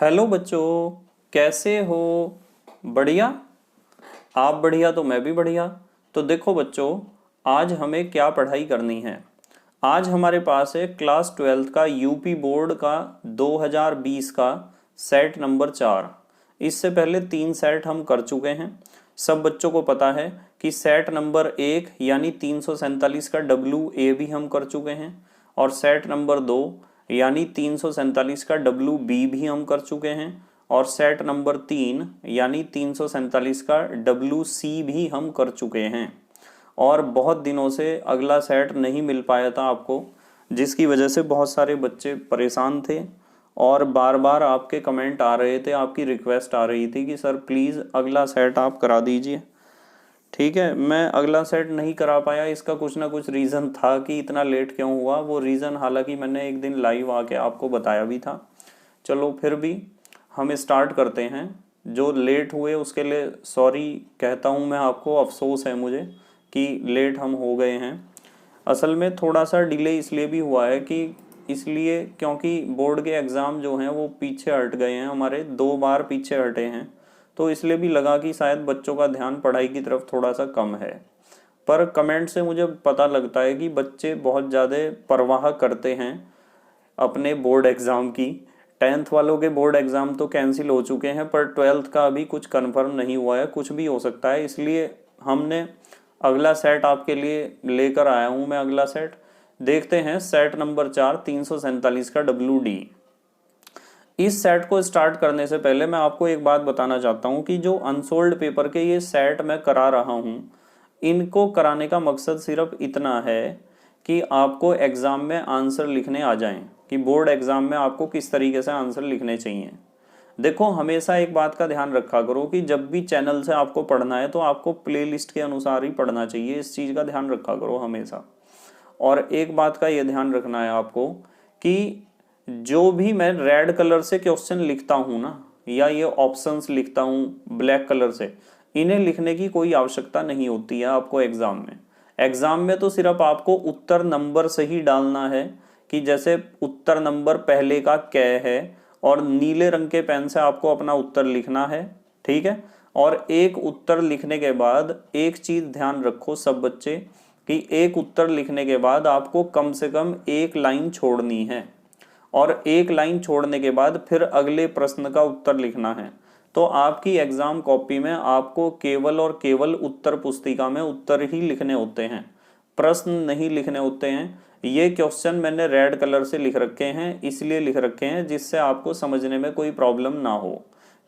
Hello बच्चों, कैसे हो? बढ़िया। आप बढ़िया तो मैं भी बढ़िया। तो देखो बच्चों, आज हमें क्या पढ़ाई करनी है। आज हमारे पास है क्लास 12th का यूपी बोर्ड का 2020 का सेट नंबर 4। इससे पहले 3 सेट हम कर चुके हैं। सब बच्चों को पता है कि सेट नंबर 1 यानी 347 का WA भी हम कर चुके हैं, और सेट नंबर 2 यानी 347 का WB भी हम कर चुके हैं, और सेट नंबर 3 यानी 347 का WC भी हम कर चुके हैं। और बहुत दिनों से अगला सेट नहीं मिल पाया था आपको, जिसकी वजह से बहुत सारे बच्चे परेशान थे और बार बार आपके कमेंट आ रहे थे, आपकी रिक्वेस्ट आ रही थी कि सर प्लीज़ अगला सेट आप करा दीजिए। ठीक है, मैं अगला सेट नहीं करा पाया, इसका कुछ ना कुछ रीज़न था कि इतना लेट क्यों हुआ। वो रीज़न हालांकि मैंने एक दिन लाइव आके आपको बताया भी था। चलो फिर भी हम स्टार्ट करते हैं। जो लेट हुए उसके लिए सॉरी कहता हूँ मैं आपको, अफसोस है मुझे कि लेट हम हो गए हैं। असल में थोड़ा सा डिले इसलिए भी हुआ है कि इसलिए क्योंकि बोर्ड के एग्ज़ाम जो हैं वो पीछे हट गए हैं, हमारे 2 बार पीछे हटे हैं। तो इसलिए भी लगा कि शायद बच्चों का ध्यान पढ़ाई की तरफ थोड़ा सा कम है। पर कमेंट से मुझे पता लगता है कि बच्चे बहुत ज़्यादा परवाह करते हैं अपने बोर्ड एग्ज़ाम की। 10th वालों के बोर्ड एग्ज़ाम तो कैंसिल हो चुके हैं, पर 12th का अभी कुछ कंफर्म नहीं हुआ है, कुछ भी हो सकता है। इसलिए हमने अगला सेट आपके लिए लेकर आया हूँ मैं। अगला सेट देखते हैं, सेट नंबर 4 347 का WD। इस सेट को स्टार्ट करने से पहले मैं आपको एक बात बताना चाहता हूँ कि जो अनसोल्ड पेपर के ये सेट मैं करा रहा हूँ, इनको कराने का मकसद सिर्फ इतना है कि आपको एग्ज़ाम में आंसर लिखने आ जाएं, कि बोर्ड एग्ज़ाम में आपको किस तरीके से आंसर लिखने चाहिए। देखो, हमेशा एक बात का ध्यान रखा करो कि जब भी चैनल से आपको पढ़ना है तो आपको प्लेलिस्ट के अनुसार ही पढ़ना चाहिए। इस चीज़ का ध्यान रखा करो हमेशा। और एक बात का ये ध्यान रखना है आपको कि जो भी मैं रेड कलर से क्वेश्चन लिखता हूँ ना, या ये ऑप्शंस लिखता हूँ ब्लैक कलर से, इन्हें लिखने की कोई आवश्यकता नहीं होती है आपको एग्जाम में। एग्जाम में तो सिर्फ आपको उत्तर नंबर से ही डालना है, कि जैसे उत्तर नंबर पहले का क्या है, और नीले रंग के पेन से आपको अपना उत्तर लिखना है। ठीक है, और एक उत्तर लिखने के बाद एक चीज ध्यान रखो सब बच्चे, कि एक उत्तर लिखने के बाद आपको कम से कम एक लाइन छोड़नी है, और एक लाइन छोड़ने के बाद फिर अगले प्रश्न का उत्तर लिखना है। तो आपकी एग्जाम कॉपी में आपको केवल और केवल उत्तर पुस्तिका में उत्तर ही लिखने होते हैं, प्रश्न नहीं लिखने होते हैं। ये क्वेश्चन मैंने रेड कलर से लिख रखे हैं, इसलिए लिख रखे हैं जिससे आपको समझने में कोई प्रॉब्लम ना हो,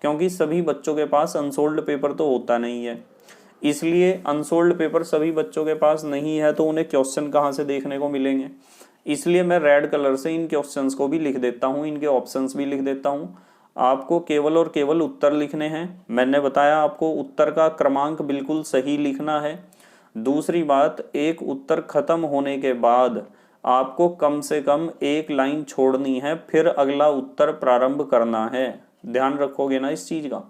क्योंकि सभी बच्चों के पास अनसोल्ड पेपर तो होता नहीं है। इसलिए अनसोल्ड पेपर सभी बच्चों के पास नहीं है, तो उन्हें क्वेश्चन कहाँ से देखने को मिलेंगे। इसलिए मैं रेड कलर से इन क्वेश्चंस को भी लिख देता हूँ, इनके ऑप्शंस भी लिख देता हूँ। आपको केवल और केवल उत्तर लिखने हैं। मैंने बताया आपको उत्तर का क्रमांक बिल्कुल सही लिखना है। दूसरी बात, एक उत्तर खत्म होने के बाद आपको कम से कम एक लाइन छोड़नी है, फिर अगला उत्तर प्रारंभ करना है। ध्यान रखोगे ना इस चीज का?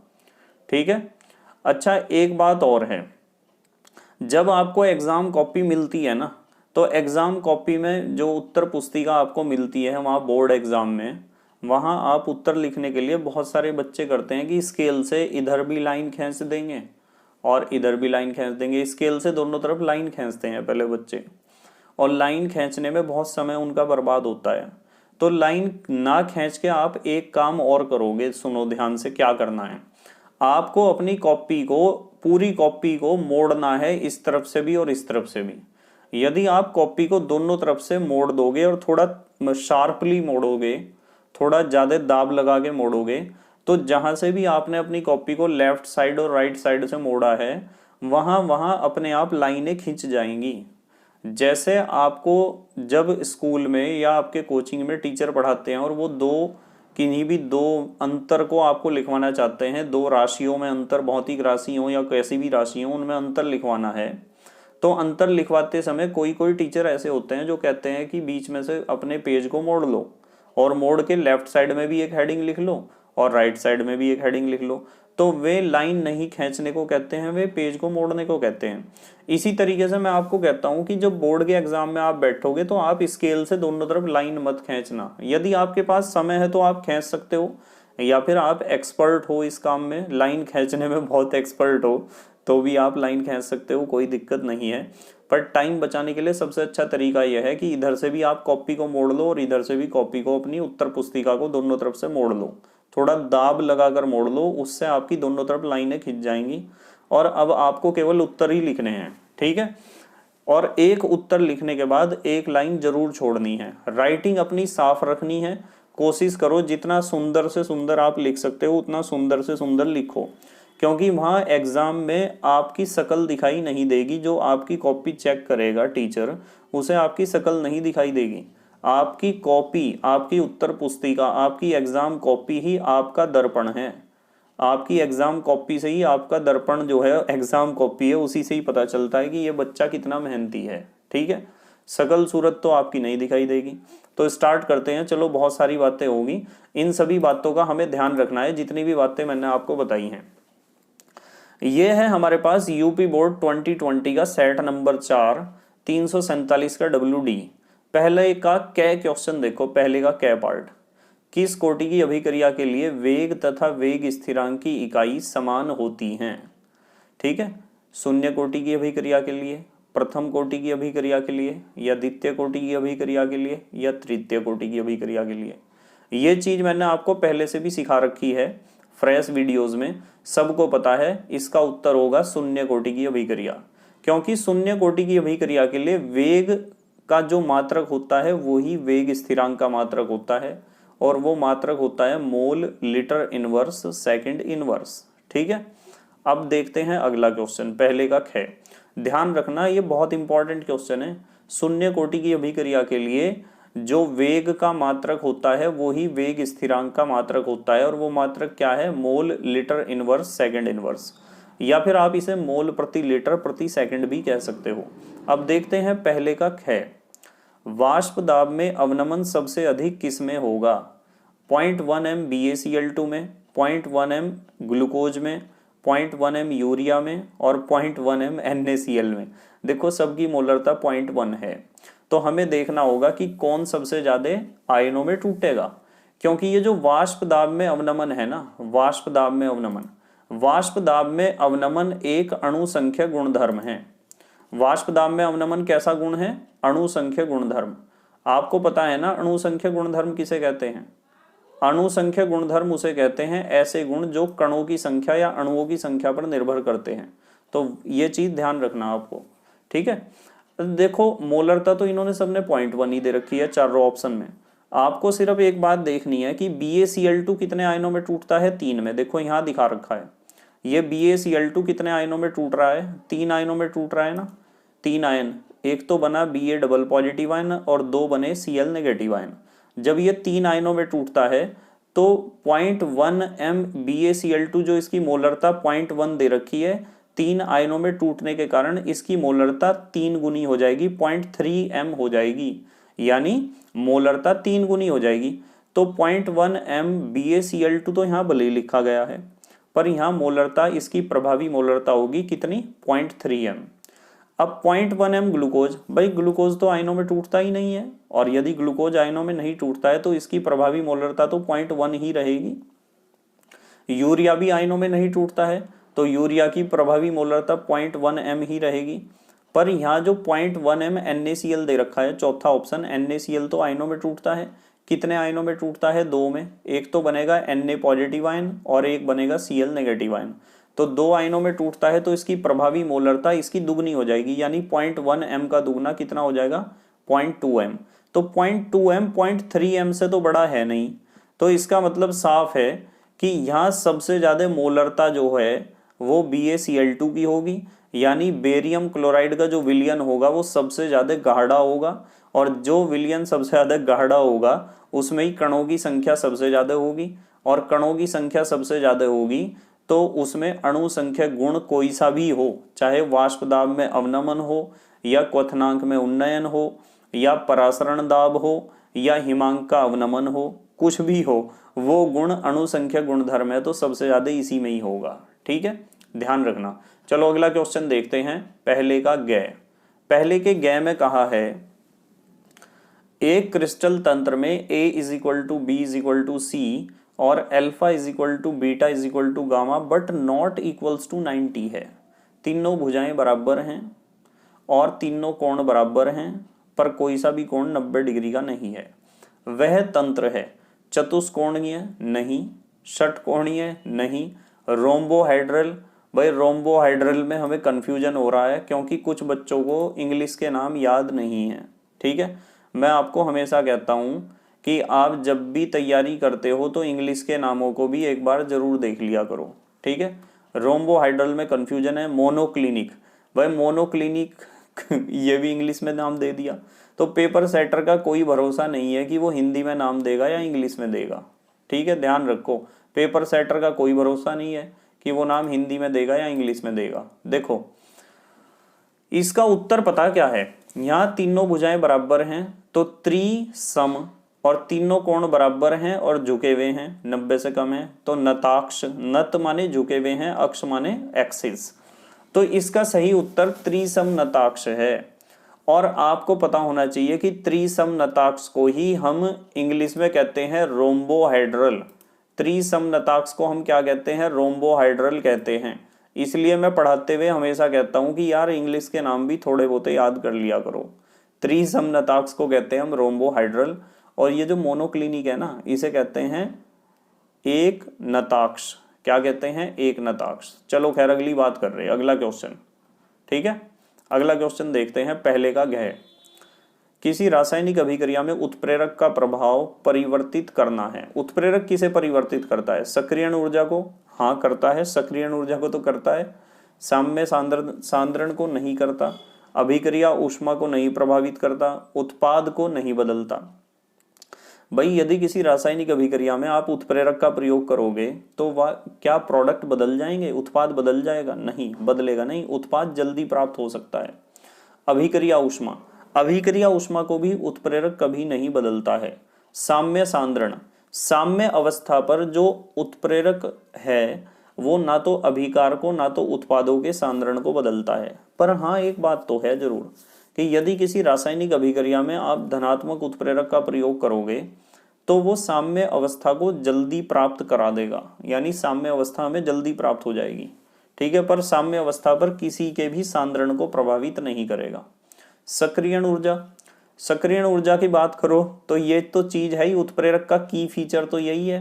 ठीक है। अच्छा, एक बात और है, जब आपको एग्जाम कॉपी मिलती है ना, तो एग्जाम कॉपी में जो उत्तर पुस्तिका आपको मिलती है वहाँ बोर्ड एग्जाम में, वहाँ आप उत्तर लिखने के लिए बहुत सारे बच्चे करते हैं कि स्केल से इधर भी लाइन खींच देंगे और इधर भी लाइन खींच देंगे। स्केल से दोनों तरफ लाइन खींचते हैं पहले बच्चे, और लाइन खींचने में बहुत समय उनका बर्बाद होता है। तो लाइन ना खींच के आप एक काम और करोगे, सुनो ध्यान से क्या करना है। आपको अपनी कॉपी को, पूरी कॉपी को मोड़ना है, इस तरफ से भी और इस तरफ से भी। यदि आप कॉपी को दोनों तरफ से मोड़ दोगे और थोड़ा शार्पली मोड़ोगे, थोड़ा ज़्यादा दाब लगा के मोड़ोगे, तो जहाँ से भी आपने अपनी कॉपी को लेफ्ट साइड और राइट साइड से मोड़ा है, वहाँ वहाँ अपने आप लाइनें खिंच जाएंगी। जैसे आपको जब स्कूल में या आपके कोचिंग में टीचर पढ़ाते हैं और वो किन्हीं भी दो अंतर को आपको लिखवाना चाहते हैं, दो राशियों में अंतर, भौतिक राशि हो या कैसी भी राशि हो, उनमें अंतर लिखवाना है, तो अंतर लिखवाते समय कोई कोई टीचर ऐसे होते हैं जो कहते हैं कि बीच में से अपने पेज को मोड़ लो, और मोड़ के लेफ्ट साइड में भी एक हेडिंग लिख लो और राइट साइड में भी एक हेडिंग लिख लो। तो वे लाइन नहीं खींचने को कहते हैं, वे पेज को मोड़ने को कहते हैं। इसी तरीके से मैं आपको कहता हूं कि जब बोर्ड के एग्जाम में आप बैठोगे तो आप स्केल से दोनों तरफ लाइन मत खींचना। यदि आपके पास समय है तो आप खींच सकते हो, या फिर आप एक्सपर्ट हो इस काम में, लाइन खींचने में बहुत एक्सपर्ट हो, तो भी आप लाइन खींच सकते हो, कोई दिक्कत नहीं है। पर टाइम बचाने के लिए सबसे अच्छा तरीका यह है कि इधर से भी आप कॉपी को मोड़ लो और इधर से भी कॉपी को, अपनी उत्तर पुस्तिका को दोनों तरफ से मोड़ लो, थोड़ा दाब लगाकर मोड़ लो, उससे आपकी दोनों तरफ लाइनें खिंच जाएंगी। और अब आपको केवल उत्तर ही लिखने हैं, ठीक है। और एक उत्तर लिखने के बाद एक लाइन जरूर छोड़नी है। राइटिंग अपनी साफ रखनी है, कोशिश करो जितना सुंदर से सुंदर आप लिख सकते हो उतना सुंदर से सुंदर लिखो, क्योंकि वहाँ एग्जाम में आपकी शक्ल दिखाई नहीं देगी। जो आपकी कॉपी चेक करेगा टीचर, उसे आपकी शक्ल नहीं दिखाई देगी। आपकी कॉपी, आपकी उत्तर पुस्तिका, आपकी एग्जाम कॉपी ही आपका दर्पण है। आपकी एग्जाम कॉपी से ही आपका दर्पण जो है एग्जाम कॉपी है, उसी से ही पता चलता है कि ये बच्चा कितना मेहनती है, ठीक है। शकल सूरत तो आपकी नहीं दिखाई देगी। तो स्टार्ट करते हैं। चलो, बहुत सारी बातें होगी, इन सभी बातों का हमें ध्यान रखना है, जितनी भी बातें मैंने आपको बताई हैं। ये है हमारे पास यूपी बोर्ड 2020 का सेट नंबर 4, 347 का WD। पहले का कै क्वेश्चन देखो, पहले का कै पार्ट। किस कोटि की अभिक्रिया के लिए वेग तथा वेग स्थिरांक की इकाई समान होती हैं? ठीक है, शून्य कोटि की अभिक्रिया के लिए, प्रथम कोटि की अभिक्रिया के लिए, या द्वितीय कोटि की अभिक्रिया के लिए, या तृतीय कोटि की अभिक्रिया के लिए। ये चीज मैंने आपको पहले से भी सिखा रखी है फ्रेश वीडियोस में, सबको पता है। इसका उत्तर होगा शून्य कोटि की अभिक्रिया, क्योंकि शून्य कोटि की अभिक्रिया के लिए वेग का जो मात्रक होता है वही वेग स्थिरांक का मात्रक होता है, और वो मात्रक होता है mole litre inverse second inverse, ठीक है। अब देखते हैं अगला क्वेश्चन, पहले का ख। ध्यान रखना, ये बहुत इंपॉर्टेंट क्वेश्चन है। शून्य कोटि की अभिक्रिया के लिए जो वेग का मात्रक होता है वो ही वेग स्थिरांक का मात्रक होता है, और वो मात्रक क्या है? Mole litre inverse second inverse, या फिर आप इसे मोल प्रति लीटर प्रति सेकंड भी कह सकते हो। अब देखते हैं पहले का ख। वाष्प दाब में अवनमन सबसे अधिक किस में होगा? 0.1 m BaCl2 में, 0.1 m ग्लूकोज में, 0.1 m यूरिया में, और 0.1 m NaCl में। देखो सबकी मोलरता 0.1 है, तो हमें देखना होगा कि कौन सबसे ज्यादा आयनों में टूटेगा। क्योंकि ये जो वाष्प दाब में अवनमन है ना, वाष्प दाब में अवनमन, वाष्प दाब में अवनमन एक अणु संख्या गुणधर्म है। वाष्प दाब में अवनमन कैसा गुण है? अणु संख्या गुणधर्म। आपको पता है ना अणु संख्या गुणधर्म किसे कहते हैं? अणु संख्या गुणधर्म उसे कहते हैं ऐसे गुण जो कणों की संख्या या अणुओं की संख्या पर निर्भर करते हैं। तो ये चीज ध्यान रखना आपको, ठीक है। देखो मोलरता तो इन्होंने सबने 0.1 ही दे रखी है चारों ऑप्शन में। आपको सिर्फ एक बात देखनी है कि BaCl2 कितने आयनों में टूटता है? 3 में। देखो यहाँ दिखा रखा है, ये BaCl2 कितने आयनों में टूट रहा है? 3 आयनों में टूट रहा है ना। 3 आयन, एक तो बना Ba डबल पॉजिटिव आयन और 2 बने Cl नेगेटिव आयन। जब ये 3 आयनों में टूटता है तो 0.1 m BaCl2 जो इसकी मोलरता 0.1 दे रखी है, 3 आयनों में टूटने के कारण इसकी मोलरता 3 गुनी हो जाएगी, 0.3 m हो जाएगी, यानी मोलरता 3 गुनी हो जाएगी। तो 0.1 m BaCl2 तो यहाँ भले ही लिखा गया है, पर यहाँ मोलरता, इसकी प्रभावी मोलरता होगी कितनी? 0.3 m। अब 0.1 m ग्लूकोज, भाई ग्लूकोज तो आयनों में टूटता ही नहीं है, और यदि ग्लूकोज आयनों में नहीं टूटता है तो इसकी प्रभावी मोलरता तो 0.1 ही रहेगी। यूरिया भी आयनों में नहीं टूटता है, तो यूरिया की प्रभावी मोलरता 0.1 m ही रहेगी। पर यहाँ जो 0.1 m NaCl दे रखा है, चौथा ऑप्शन, NaCl तो आयनों में टूटता है। कितने आयनों में टूटता है? 2 में। एक तो बनेगा Na पॉजिटिव आयन और एक बनेगा Cl नेगेटिव आयन। तो 2 आयनों में टूटता है, तो इसकी प्रभावी मोलरता इसकी दुगनी हो जाएगी, यानी 0.1 m का दुगना कितना हो जाएगा? 0.2 m। तो 0.2 m 0.3 m से तो बड़ा है नहीं, तो इसका मतलब साफ है कि यहाँ सबसे ज्यादा मोलरता जो है वो BaCl2 की होगी, यानी बेरियम क्लोराइड का जो विलयन होगा वो सबसे ज्यादा गाढ़ा होगा, और जो विलयन सबसे ज्यादा गाढ़ा होगा उसमें ही कणों की संख्या सबसे ज्यादा होगी, और कणों की संख्या सबसे ज्यादा होगी तो उसमें अणु संख्या गुण कोई सा भी हो, चाहे वाष्प दाब में अवनमन हो, या क्वथनांक में उन्नयन हो, या परासरण दाब हो, या हिमांक का अवनमन हो, कुछ भी हो, वो गुण अणु संख्या गुणधर्म है, तो सबसे ज्यादा इसी में ही होगा, ठीक है, ध्यान रखना। चलो अगला क्वेश्चन देखते हैं, पहले का ग। पहले के ग में कहा है एक क्रिस्टल तंत्र में A = B = C और alpha is equal to beta is equal to gamma but not equals to 90 है। तीनों भुजाएं बराबर हैं और तीनों कोण बराबर हैं, पर कोई सा भी कोण 90 डिग्री का नहीं है। वह तंत्र है चतुष्कोणीय नहीं, षटकोणीय नहीं, रोम्बोहाइड्रल। भाई रोम्बोहाइड्रल में हमें कंफ्यूजन हो रहा है क्योंकि कुछ बच्चों को इंग्लिश के नाम याद नहीं है। ठीक है, मैं आपको हमेशा कहता हूं कि आप जब भी तैयारी करते हो तो इंग्लिश के नामों को भी एक बार जरूर देख लिया करो। ठीक है, रोम्बोहाइड्रल में कंफ्यूजन है। मोनोक्लिनिक, भाई मोनोक्लिनिक ये भी इंग्लिश में नाम दे दिया। तो पेपर सेटर का कोई भरोसा नहीं है कि वो हिंदी में नाम देगा या इंग्लिश में देगा। ठीक है, ध्यान रखो, पेपर सेटर का कोई भरोसा नहीं है कि वो नाम हिंदी में देगा या इंग्लिश में देगा। देखो इसका उत्तर पता क्या है, यहाँ तीनों भुजाएं बराबर हैं तो त्रिसम, और तीनों कोण बराबर हैं और झुके हुए हैं, 90 से कम है, तो नताक्ष, नत माने झुके हुए हैं, अक्ष माने एक्सिस। तो इसका सही उत्तर त्रिसम नताक्ष है। और आपको पता होना चाहिए कि त्रिसम नताक्ष को ही हम इंग्लिश में कहते हैं रोम्बोहाइड्रल। त्रिसम नताक्ष को हम क्या कहते हैं, रोम्बोहाइड्रल कहते हैं। इसलिए मैं पढ़ाते हुए हमेशा कहता हूं कि यार इंग्लिश के नाम भी थोड़े बहुत याद कर लिया करो। त्रिसम नताक्ष को कहते हैं हम रोम्बोहाइड्रल, और ये जो मोनोक्लिनिक है ना, इसे कहते हैं एक नताक्ष। क्या कहते हैं, एक नताक्ष। चलो खैर अगली बात कर रहे हैं, अगला क्वेश्चन। ठीक है, अगला क्वेश्चन देखते हैं। पहले का घ, किसी रासायनिक अभिक्रिया में उत्प्रेरक का प्रभाव परिवर्तित करना है। उत्प्रेरक किसे परिवर्तित करता है, सक्रियण ऊर्जा को? हाँ करता है, सक्रियण ऊर्जा को तो करता है। साम्य सांद्रण को नहीं करता। अभिक्रिया ऊष्मा को नहीं प्रभावित करता। उत्पाद को नहीं बदलता। भाई यदि किसी रासायनिक अभिक्रिया में आप उत्प्रेरक का प्रयोग करोगे तो वह क्या प्रोडक्ट बदल जाएंगे, उत्पाद बदल जाएगा? नहीं, बदलेगा नहीं, उत्पाद जल्दी प्राप्त हो सकता है। अभिक्रिया ऊष्मा, अभिक्रिया ऊष्मा को भी उत्प्रेरक कभी नहीं बदलता है। साम्य सांद्रण, साम्य अवस्था पर जो उत्प्रेरक है वो ना तो अभिकार को ना तो उत्पादों के सांद्रण को बदलता है। पर हाँ एक बात तो है जरूर कि यदि किसी रासायनिक अभिक्रिया में आप धनात्मक उत्प्रेरक का प्रयोग करोगे तो वो साम्य अवस्था को जल्दी प्राप्त करा देगा, यानी साम्य अवस्था में जल्दी प्राप्त हो जाएगी। ठीक है, पर साम्य अवस्था पर किसी के भी सांद्रण को प्रभावित नहीं करेगा। सक्रियण ऊर्जा, सक्रियण ऊर्जा की बात करो तो ये तो चीज है ही, उत्प्रेरक का की फीचर तो यही है।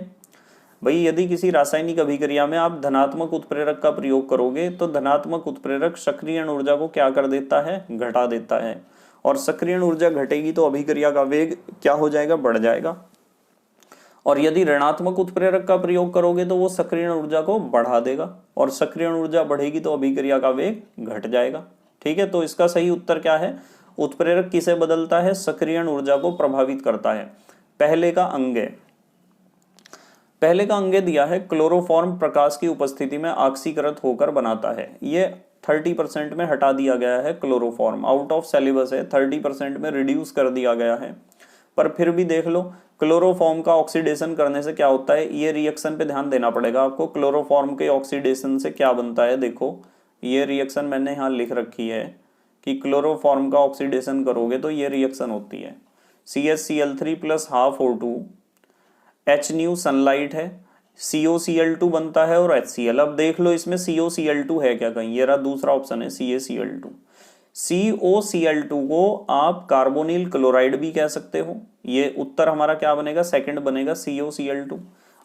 भाई यदि किसी रासायनिक अभिक्रिया में आप धनात्मक उत्प्रेरक का प्रयोग करोगे तो धनात्मक उत्प्रेरक सक्रियण ऊर्जा को क्या कर देता है, घटा देता है। और सक्रियण ऊर्जा घटेगी तो अभिक्रिया का वेग क्या हो जाएगा, बढ़ जाएगा। और यदि ऋणात्मक उत्प्रेरक का प्रयोग करोगे तो वो सक्रियण ऊर्जा को बढ़ा देगा, और सक्रियण ऊर्जा बढ़ेगी तो अभिक्रिया का वेग घट जाएगा। ठीक है, तो इसका सही उत्तर क्या है, उत्प्रेरक किसे बदलता है, सक्रियण ऊर्जा को प्रभावित करता है। पहले का अंग, पहले का अंग दिया है क्लोरोफॉर्म प्रकाश की उपस्थिति में ऑक्सीकृत होकर बनाता है। ये 30% में हटा दिया गया है क्लोरोफॉर्म, आउट ऑफ सिलेबस है, 30% में रिड्यूस कर दिया गया है। पर फिर भी देख लो क्लोरोफॉर्म का ऑक्सीडेशन करने से क्या होता है, ये रिएक्शन पे ध्यान देना पड़ेगा आपको। क्लोरोफॉर्म के ऑक्सीडेशन से क्या बनता है, देखो ये रिएक्शन मैंने यहाँ लिख रखी है कि क्लोरोफॉर्म का ऑक्सीडेशन करोगे तो ये रिएक्शन होती है CaCl3 plus half O2, H new sunlight है, COCl2 बनता है और HCl। अब देख लो इसमें COCl2 है क्या कहीं, ये रहा दूसरा ऑप्शन है CaCl2। COCl2 को आप कार्बोनिल क्लोराइड भी कह सकते हो। ये उत्तर हमारा क्या बनेगा, सेकंड बनेगा COCl2।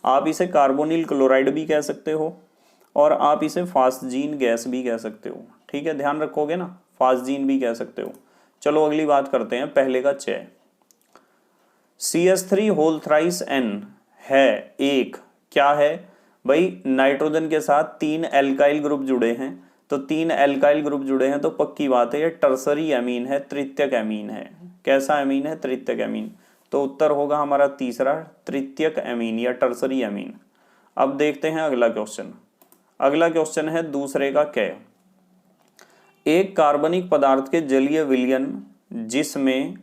आप इसे कार्बोनिल क्लोराइड भी कह सकते हो और आप इसे फास्जीन गैस भी कह सकते हो। ठीक है, ध्यान रखोगे ना, फास्जीन भी कह सकते हो। चलो अगली बात करते हैं। पहले का चय, CH3 होल थ्राइस N है एक, क्या है भाई, नाइट्रोजन के साथ 3 एल्काइल ग्रुप जुड़े हैं, तो 3 एल्काइल ग्रुप जुड़े हैं तो पक्की बात है ये टर्सरी एमीन है, तृतीयक एमीन है। कैसा एमीन है, तृतीयक एमीन। तो उत्तर होगा हमारा तीसरा, तृतीयक एमीन या टर्सरी एमीन। अब देखते हैं अगला क्वेश्चन। अगला क्वेश्चन है दूसरे का क, एक कार्बनिक पदार्थ के जलीय विलयन जिसमें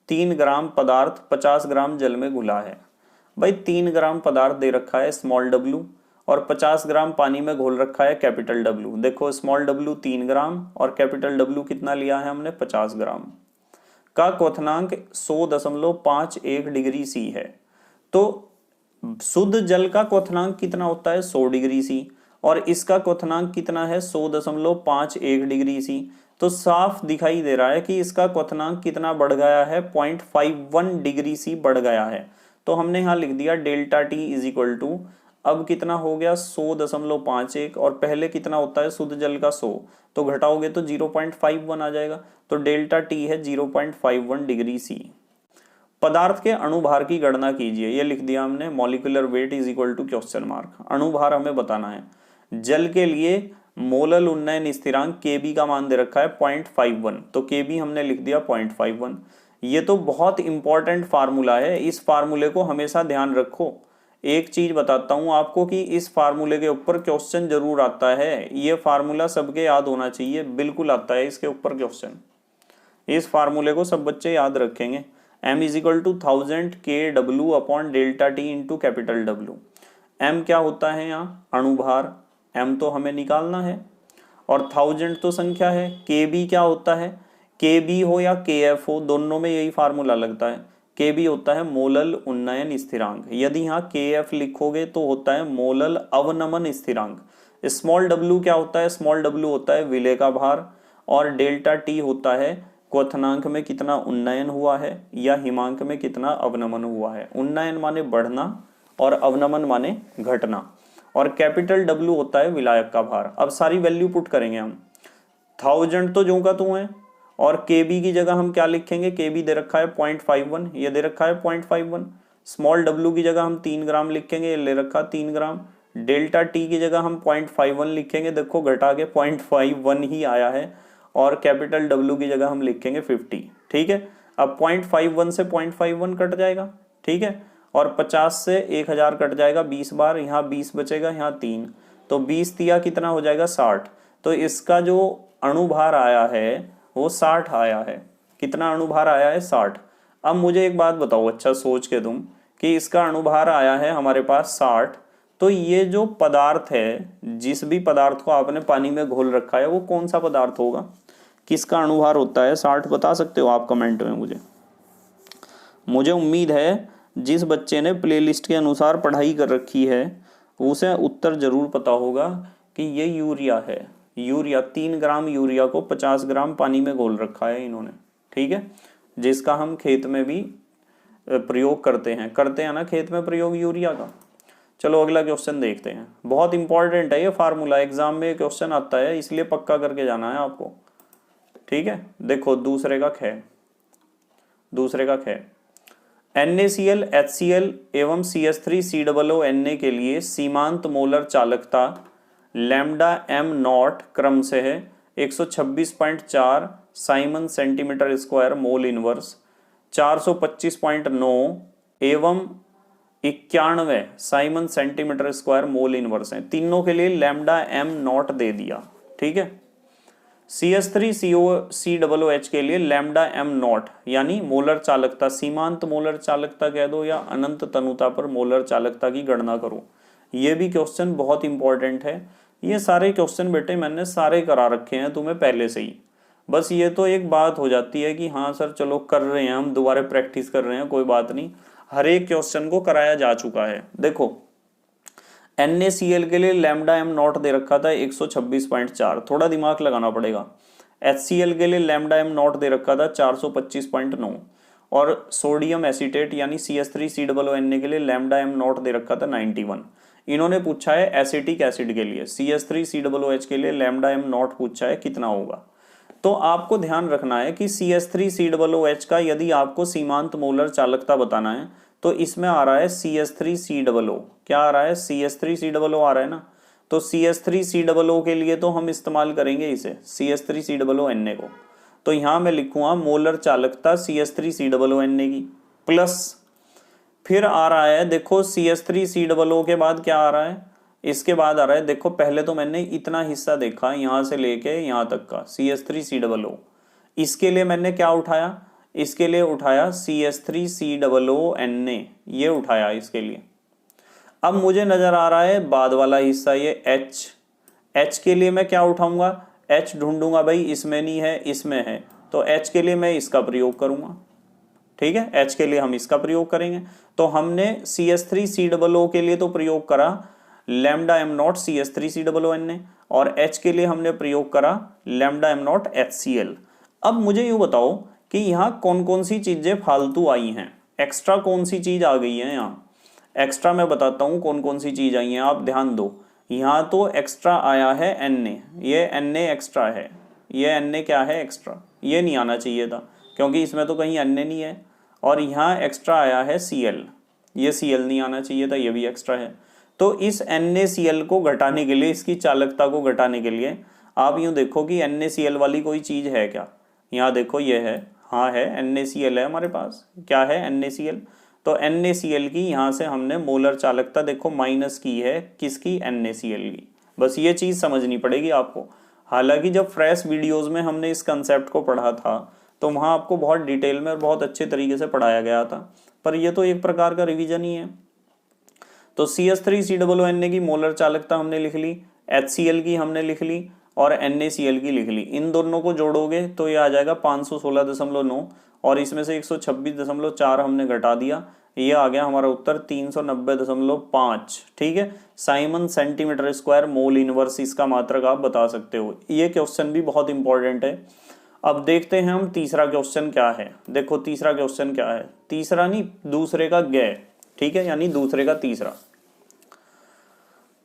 3 ग्राम पदार्थ 50 ग्राम जल में घुला है। भाई 3 ग्राम पदार्थ दे रखा है स्मॉल w और 50 ग्राम पानी में घोल रखा है कैपिटल W। देखो स्मॉल w 3 ग्राम और कैपिटल W कितना लिया है हमने, 50 ग्राम। का क्वथनांक 100.51 डिग्री C है। तो शुद्ध जल का क्वथनांक कितना होता है 100 डिग्री सी, और इसका क्वथनांक कितना है 100.51 डिग्री सी। तो साफ दिखाई दे रहा है कि इसका क्वथनांक कितना बढ़ गया है, 0.51 डिग्री सी बढ़ गया है। तो हमने यहाँ लिख दिया delta T is equal to, अब कितना हो गया 100.51, और पहले कितना होता है शुद्ध जल का 100, तो घटाओगे तो 0.51 आ जाएगा। तो डेल्टा टी है 0.51 डिग्री सी। पदार्थ के अणुभार की गणना कीजिए, ये लिख दिया हमने, molecular weight is equal to question mark. अणुभार हमें बताना है। जल के लिए मोलल उन्नयन स्थिरांक Kb का मान दे रखा है 0.51, तो Kb हमने लिख दिया 0.51। ये तो बहुत इंपॉर्टेंट फार्मूला है, इस फार्मूले को हमेशा ध्यान रखो। एक चीज बताता हूं आपको कि इस फार्मूले के ऊपर क्वेश्चन जरूर आता है, ये फार्मूला सबके याद होना चाहिए, बिल्कुल आता है इसके ऊपर क्वेश्चन। इस फार्मूले को सब बच्चे याद रखेंगे। m is equal to 1000 kW upon delta T into capital W। m क्या होता है यहाँ अणुभार, m तो हमें निकालना है, और 1000 तो संख्या है। kb क्या होता है, kb हो या kf हो, दोनों में यही फार्मूला लगता है। kb होता है मोलल उन्नयन स्थिरांक, यदि यहाँ kf लिखोगे तो होता है मोलल अवनमन स्थिरांक। स्मॉल w क्या होता है, स्मॉल w होता है विलेय का भार, और डेल्टा t होता है क्वथनांक में कितना उन्नयन हुआ है या हिमांक में कितना अवनमन हुआ है। उन्नयन माने बढ़ना और अवनमन माने घटना, और कैपिटल W होता है विलायक का भार। अब सारी वैल्यू पुट करेंगे हम। 1000 तो जो का तू है, और KB की जगह हम क्या लिखेंगे, KB दे रखा है 0.51, ये दे रखा है 0.51। स्मॉल w की जगह हम 3 ग्राम लिखेंगे, ये ले रखा 3 ग्राम। डेल्टा t की जगह हम 0.51 लिखेंगे, देखो घटा के 0.51 ही आया है, और कैपिटल W की जगह हम लिखेंगे 50। ठीक है, अब 0.51 से 0.51 कट जाएगा, ठीक है, और 50 से 1000 कट जाएगा 20 बार, यहाँ 20 बचेगा, यहाँ 3, तो 20 दिया कितना हो जाएगा 60। तो इसका जो अणुभार आया है वो 60 आया है। कितना अणुभार आया है 60। अब मुझे एक बात बताओ, अच्छा सोच के तुम, कि इसका अणुभार आया है हमारे पास 60, तो ये जो पदार्थ है, जिस भी पदार्थ को आपने पानी में घोल रखा है वो कौन सा पदार्थ होगा, किसका अणुभार होता है 60, बता सकते हो आप कमेंट में मुझे उम्मीद है जिस बच्चे ने प्लेलिस्ट के अनुसार पढ़ाई कर रखी है उसे उत्तर जरूर पता होगा कि ये यूरिया है। यूरिया 3 ग्राम यूरिया को 50 ग्राम पानी में घोल रखा है इन्होंने, ठीक है, जिसका हम खेत में भी प्रयोग करते हैं ना खेत में प्रयोग यूरिया का। चलो अगला क्वेश्चन देखते हैं, बहुत इंपॉर्टेंट है ये फार्मूला, एग्जाम में क्वेश्चन आता है, इसलिए पक्का करके जाना है आपको। ठीक है, देखो दूसरे का ख NaCl, HCl एवं CH3COO के लिए सीमांत मोलर चालकता लैम्डा m नॉट क्रम से है 126.4 Simon centimetre square mole inverse, 425.9 एवं 91 Simon centimetre square mole inverse है। तीनों के लिए लैम्डा m नॉट दे दिया, ठीक है। CH3COOH के लिए लैम्डा m नॉट यानी मोलर चालकता, सीमांत मोलर चालकता कह दो या अनंत तनुता पर मोलर चालकता की गणना करो। ये भी क्वेश्चन बहुत इंपॉर्टेंट है। ये सारे क्वेश्चन बेटे मैंने सारे करा रखे हैं तुम्हें पहले से ही, बस ये तो एक बात हो जाती है कि हाँ सर चलो कर रहे हैं हम, दोबारा प्रैक्टिस कर रहे हैं, कोई बात नहीं, हर एक क्वेश्चन को कराया जा चुका है। देखो NaCl के लिए लैम्डा m नॉट दे रखा था 126.4, थोड़ा दिमाग लगाना पड़ेगा। HCl के लिए लैम्डा m नॉट दे रखा था 425.9, और सोडियम एसीटेट यानी CH3COONA के लिए लैम्डा m नॉट दे रखा था 91। इन्होंने पूछा है एसिटिक एसिड के लिए, CH3COOH के लिए लैम्डा m नॉट पूछा है कितना होगा। तो आपको ध्यान रखना है कि CH3COOH का यदि आपको सीमांत मोलर चालकता बताना है तो इसमें आ रहा है CH3COO, क्या आ रहा है CH3COO आ रहा है ना, तो CH3COO के लिए तो हम इस्तेमाल करेंगे इसे CH3COONA को, तो यहाँ मैं लिखूंगा मोलर चालकता CH3COONA की प्लस, फिर आ रहा है देखो CH3COO के बाद क्या आ रहा है, इसके बाद आ रहा है, देखो पहले तो मैंने इतना हिस्सा देखा यहाँ से लेके यहाँ तक का CH3COO, इसके लिए मैंने क्या उठाया, इसके लिए उठाया CH3COONA, ये उठाया इसके लिए। अब मुझे नजर आ रहा है बाद वाला हिस्सा ये H के लिए मैं क्या उठाऊंगा, H ढूंढूंगा भाई, इसमें नहीं है इसमें है, तो H के लिए मैं इसका प्रयोग करूंगा, ठीक है, H के लिए हम इसका प्रयोग करेंगे। तो हमने CH3COO के लिए तो प्रयोग करा लैम्डा एम नॉट CH3COO और H के लिए हमने प्रयोग करा लैम्डा एम नॉट HCl। अब मुझे यूँ बताओ कि यहाँ कौन कौन सी चीजें फालतू आई हैं, एक्स्ट्रा कौन सी चीज आ गई है यहाँ। एक्स्ट्रा मैं बताता हूँ कौन कौन सी चीज आई है, आप ध्यान दो। यहाँ तो एक्स्ट्रा आया है Na, ये Na एक्स्ट्रा है, ये Na क्या है एक्स्ट्रा, ये नहीं आना चाहिए था क्योंकि इसमें तो कहीं Na नहीं है। और यहाँ एक्स्ट्रा आया है Cl, ये Cl नहीं आना चाहिए था, ये भी एक्स्ट्रा है। तो इस NaCl को घटाने के लिए, इसकी चालकता को घटाने के लिए आप यूँ देखो कि NaCl वाली कोई चीज़ है क्या। यहाँ देखो ये है, हाँ है, NaCl है हमारे पास। क्या है NaCl, तो NaCl की यहाँ से हमने मोलर चालकता देखो माइनस की है, किसकी, NaCl की। बस ये चीज़ समझनी पड़ेगी आपको। हालांकि जब फ्रेश वीडियोस में हमने इस कंसेप्ट को पढ़ा था तो वहाँ आपको बहुत डिटेल में और बहुत अच्छे तरीके से पढ़ाया गया था, पर ये तो एक प्रकार का रिवीजन ही है। तो CH3COO की मोलर चालकता हमने लिख ली, HCl की हमने लिख ली और NaCl की लिख ली। इन दोनों को जोड़ोगे तो ये आ जाएगा 516.9 और इसमें से 126.4 हमने घटा दिया, ये आ गया हमारा उत्तर 390.5। ठीक है, Simon centimetre square mole inverse इसका मात्रक आप बता सकते हो। ये क्वेश्चन भी बहुत इंपॉर्टेंट है। अब देखते हैं हम तीसरा क्वेश्चन क्या है। देखो तीसरा क्वेश्चन क्या है, तीसरा नहीं दूसरे का ग, ठीक है, यानी दूसरे का तीसरा।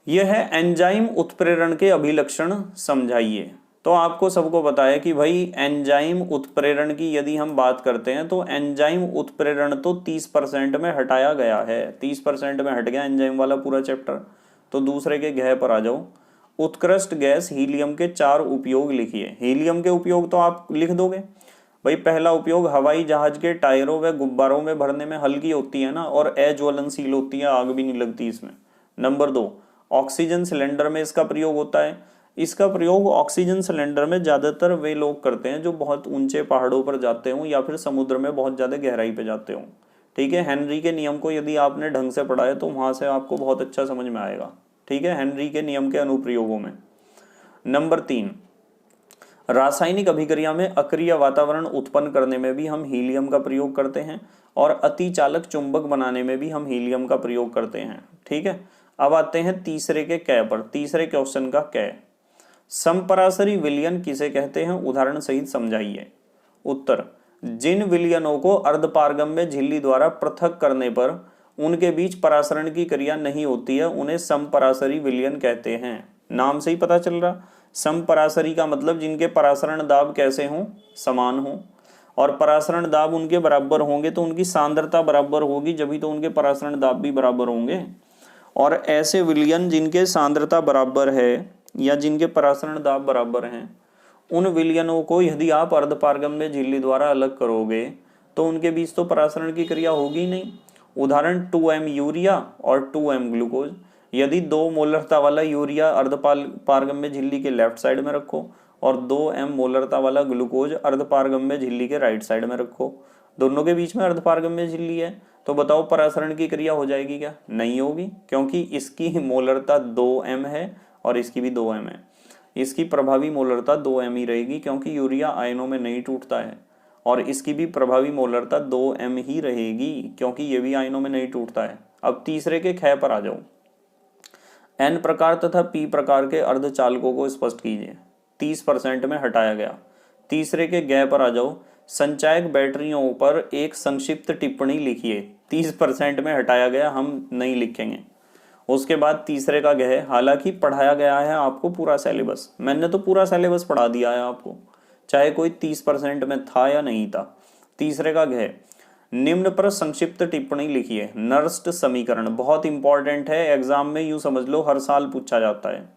यह है एंजाइम उत्प्रेरण के अभिलक्षण समझाइए। तो आपको सबको पता है कि भाई एंजाइम उत्प्रेरण की यदि हम बात करते हैं तो एंजाइम उत्प्रेरण तो 30% में हटाया गया है, 30% में हट गया एंजाइम वाला पूरा चैप्टर। तो दूसरे के घ पर आ जाओ। उत्कृष्ट गैस हीलियम के 4 उपयोग लिखिए। हीलियम के उपयोग तो आप लिख दोगे भाई। पहला उपयोग हवाई जहाज के टायरों व गुब्बारों में भरने में हल्की होती है ना, और अज्वलनशील होती है, आग भी नहीं लगती इसमें। नंबर 2, ऑक्सीजन सिलेंडर में इसका प्रयोग होता है। इसका प्रयोग ऑक्सीजन सिलेंडर में ज़्यादातर वे लोग करते हैं जो बहुत ऊंचे पहाड़ों पर जाते हों या फिर समुद्र में बहुत ज़्यादा गहराई पे जाते हों। ठीक है, हेनरी के नियम को यदि आपने ढंग से पढ़ा है तो वहाँ से आपको बहुत अच्छा समझ में आएगा। ठीक है, हेनरी के नियम के अनुप्रयोगों में। नंबर 3, रासायनिक अभिक्रिया में अक्रिय वातावरण उत्पन्न करने में भी हम हीलियम का प्रयोग करते हैं और अतिचालक चुंबक बनाने में भी हम हीलियम का प्रयोग करते हैं। ठीक है, अब आते हैं तीसरे के क पर, तीसरे क्वेश्चन का क। समपरासरी विलयन किसे कहते हैं, उदाहरण सहित समझाइए। उत्तर, जिन विलयनों को अर्धपारगम्य झिल्ली द्वारा पृथक करने पर उनके बीच परासरण की क्रिया नहीं होती है उन्हें समपरासरी विलयन कहते हैं। नाम से ही पता चल रहा, समपरासरी का मतलब जिनके परासरण दाब कैसे हों, समान हों, और परासरण दाब उनके बराबर होंगे तो उनकी सांद्रता बराबर होगी, जब भी तो उनके परासरण दाब भी बराबर होंगे। और ऐसे विलयन जिनके सांद्रता बराबर है या जिनके परासरण दाब बराबर हैं, उन विलयनों को यदि आप अर्धपारगम्य झिल्ली द्वारा अलग करोगे तो उनके बीच तो परासरण की क्रिया होगी नहीं। उदाहरण 2m यूरिया और 2m ग्लूकोज। यदि 2 मोलरता वाला यूरिया अर्धपारगम्य झिल्ली के लेफ्ट साइड में रखो और 2m मोलरता वाला ग्लूकोज अर्धपारगम्य झिल्ली के राइट साइड में रखो, दोनों के बीच में अर्धपारगम्य झिल्ली है, तो बताओ परासरण की क्रिया हो जाएगी क्या? नहीं होगी, क्योंकि इसकी मोलरता 2m है और इसकी भी 2m है। इसकी प्रभावी मोलरता 2m ही रहेगी क्योंकि यूरिया आयनों में नहीं टूटता है, और इसकी भी प्रभावी मोलरता 2m ही रहेगी क्योंकि ये भी आयनों में नहीं टूटता है। अब तीसरे के ख पर आ जाओ। n प्रकार तथा p प्रकार के अर्धचालकों को स्पष्ट कीजिए। 30% में हटाया गया। तीसरे के ग पर आ जाओ। संचायक बैटरियों पर एक संक्षिप्त टिप्पणी लिखिए। 30% में हटाया गया, हम नहीं लिखेंगे। उसके बाद तीसरे का गह, हालांकि पढ़ाया गया है आपको पूरा सिलेबस, मैंने तो पूरा सिलेबस पढ़ा दिया है आपको, चाहे कोई 30% में था या नहीं था। तीसरे का गह, निम्न पर संक्षिप्त टिप्पणी लिखिए। नर्स्ट समीकरण बहुत इंपॉर्टेंट है, एग्जाम में यूं समझ लो हर साल पूछा जाता है।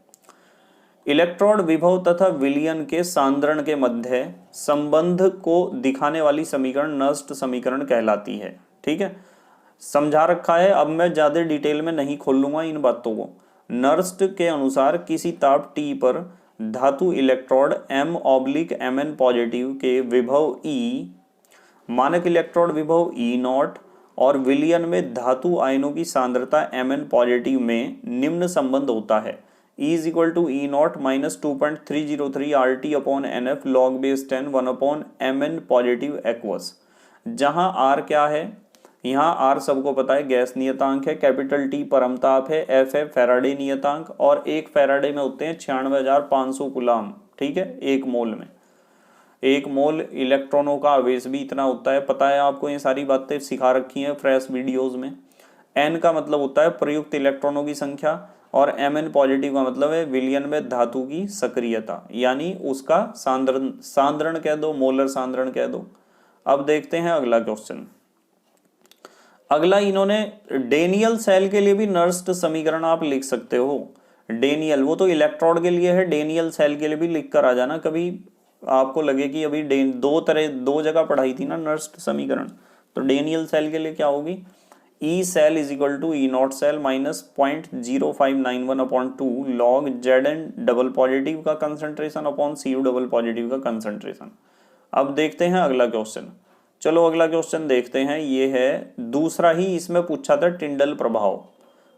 इलेक्ट्रोड विभव तथा विलयन के सांद्रण के मध्य संबंध को दिखाने वाली समीकरण नर्स्ट समीकरण कहलाती है। ठीक है, समझा रखा है, अब मैं ज्यादा डिटेल में नहीं खोल लूंगा इन बातों को। नर्स्ट के अनुसार किसी ताप T पर धातु इलेक्ट्रोड M/Mn पॉजिटिव के विभव E, मानक इलेक्ट्रोड विभव E0 और विलयन में धातु आयनों की सांद्रता Mn पॉजिटिव में निम्न संबंध होता है। E = E0 - 2.303 RT/NF log base 10 1/Mn positive aqueous. जहां आर क्या है, यहाँ आर सबको पता है गैस नियतांक है, कैपिटल टी परमताप है, एफ है फैराडे नियतांक, और एक फैराडे में होते हैं 96,500 कूलाम, ठीक है, एक मोल में। एक मोल इलेक्ट्रॉनों का आवेश भी इतना होता है, पता है आपको, ये सारी बातें सिखा रखी हैं फ्रेश वीडियोस में। एन का मतलब होता है प्रयुक्त इलेक्ट्रॉनों की संख्या, और एम एन पॉजिटिव का मतलब है विलयन में धातु की सक्रियता, यानी उसका सांद्रण, सांद्रण कह दो, मोलर सांद्रण कह दो। अब देखते हैं अगला क्वेश्चन। अगला इन्होंने डेनियल सेल के लिए भी नर्स्ट समीकरण आप लिख सकते हो। डेनियल वो तो इलेक्ट्रोड के लिए है, डेनियल सेल के लिए भी लिख कर आ जाना। कभी आपको लगे कि अभी दो जगह पढ़ाई थी ना नर्स्ट समीकरण, तो डेनियल सेल के लिए क्या होगी, E cell is equal to E not cell minus 0.0591/2 log Z N double positive का concentration upon C U double positive का कंसंट्रेशन। अब देखते हैं अगला क्वेश्चन। चलो अगला क्वेश्चन देखते हैं, ये है दूसरा ही, इसमें पूछा था टिंडल प्रभाव।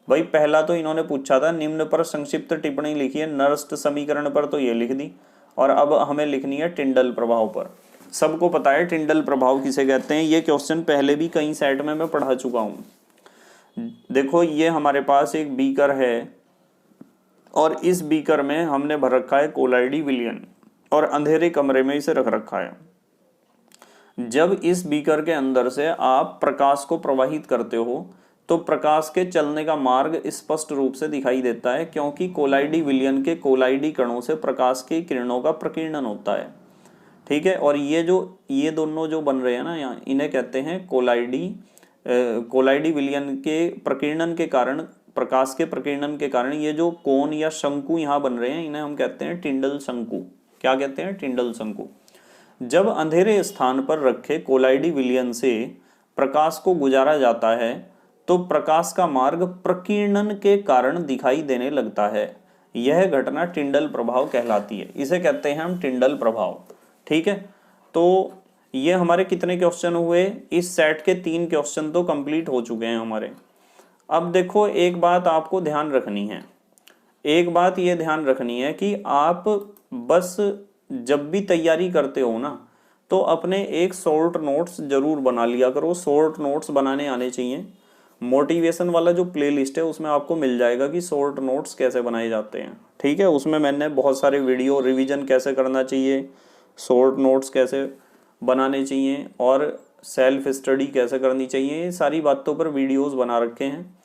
भाई पहला तो इन्होंने पूछा था निम्न पर संक्षिप्त टिप्पणी लिखिए, नर्स्ट समीकरण पर तो ये लिख दी, और अब हमें लिखनी है टिंडल प्रभाव पर। सबको पता है टिंडल प्रभाव किसे कहते हैं, ये क्वेश्चन पहले भी कई सेट में मैं पढ़ा चुका हूं। देखो ये हमारे पास एक बीकर है, और इस बीकर में हमने भर रखा है कोलाइडी विलयन, और अंधेरे कमरे में इसे रख रखा है। जब इस बीकर के अंदर से आप प्रकाश को प्रवाहित करते हो तो प्रकाश के चलने का मार्ग स्पष्ट रूप से दिखाई देता है, क्योंकि कोलाइडी विलयन के कोलाइडी कणों से प्रकाश की किरणों का प्रकीर्णन होता है, ठीक है। और ये दोनों जो बन रहे हैं ना यहाँ, इन्हें कहते हैं कोलाइडी विलयन के प्रकीर्णन के कारण, प्रकाश के प्रकीर्णन के कारण ये जो कोन या शंकु यहाँ बन रहे हैं, इन्हें हम कहते हैं टिंडल शंकु। क्या कहते हैं, टिंडल शंकु। जब अंधेरे स्थान पर रखे कोलाइडी विलयन से प्रकाश को गुजारा जाता है तो प्रकाश का मार्ग प्रकीर्णन के कारण दिखाई देने लगता है। यह घटना टिंडल प्रभाव कहलाती है, इसे कहते हैं हम टिंडल प्रभाव, ठीक है। तो ये हमारे कितने क्वेश्चन हुए, इस सेट के 3 क्वेश्चन तो कंप्लीट हो चुके हैं हमारे। अब देखो एक बात आपको ध्यान रखनी है, एक बात ये ध्यान रखनी है कि आप बस जब भी तैयारी करते हो ना, तो अपने एक शॉर्ट नोट्स जरूर बना लिया करो। शॉर्ट नोट्स बनाने आने चाहिए। मोटिवेशन वाला जो प्लेलिस्ट है उसमें आपको मिल जाएगा कि शॉर्ट नोट्स कैसे बनाए जाते हैं, ठीक है। उसमें मैंने बहुत सारे वीडियो, रिवीजन कैसे करना चाहिए, शॉर्ट नोट्स कैसे बनाने चाहिए, और सेल्फ स्टडी कैसे करनी चाहिए, ये सारी बातों पर वीडियोस बना रखे हैं।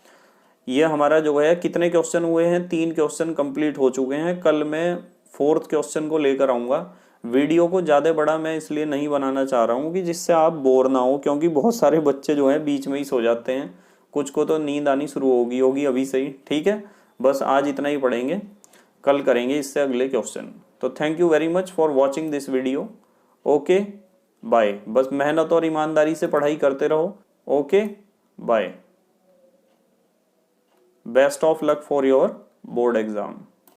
ये हमारा जो है कितने क्वेश्चन हुए हैं, 3 क्वेश्चन कंप्लीट हो चुके हैं। कल मैं 4th क्वेश्चन को लेकर आऊँगा। वीडियो को ज़्यादा बड़ा मैं इसलिए नहीं बनाना चाह रहा हूँ कि जिससे आप बोर ना हो, क्योंकि बहुत सारे बच्चे जो हैं बीच में ही सो जाते हैं, कुछ को तो नींद आनी शुरू होगी अभी से ही, ठीक है। बस आज इतना ही पढ़ेंगे, कल करेंगे इससे अगले क्वेश्चन। तो thank you very much for watching this video. Okay bye. बस मेहनत और ईमानदारी से पढ़ाई करते रहो। Okay bye. Best of luck for your board exam.